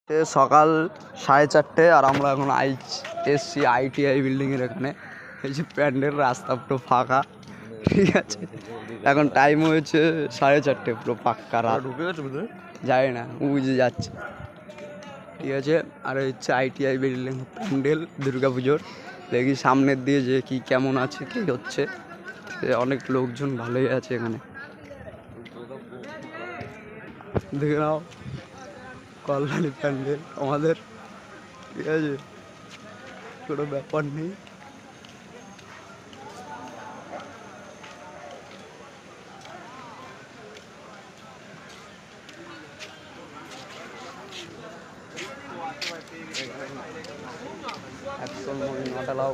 সকাল 4:30 আর আমরা এখন এসছি ITI বিল্ডিংয়ের এখানে। এই যে প্যান্ডেল, রাস্তা পুরো ফাঁকা, ঠিক আছে। এখন টাইম হয়েছে 4:30, পুরো পাক্কা রাত। যাই না, বুঝে যাচ্ছে, ঠিক আছে। আর হচ্ছে ITI বিল্ডিং প্যান্ডেল দুর্গা পুজোর। দেখি সামনের দিয়ে যে কি কেমন আছে, কি হচ্ছে। অনেক লোকজন ভালোই আছে এখানে, দেখে নাও। কল্যাণী প্যান্ডেল আমাদের, ঠিক আছে, কোনো ব্যাপার নেই। Action movie not allow.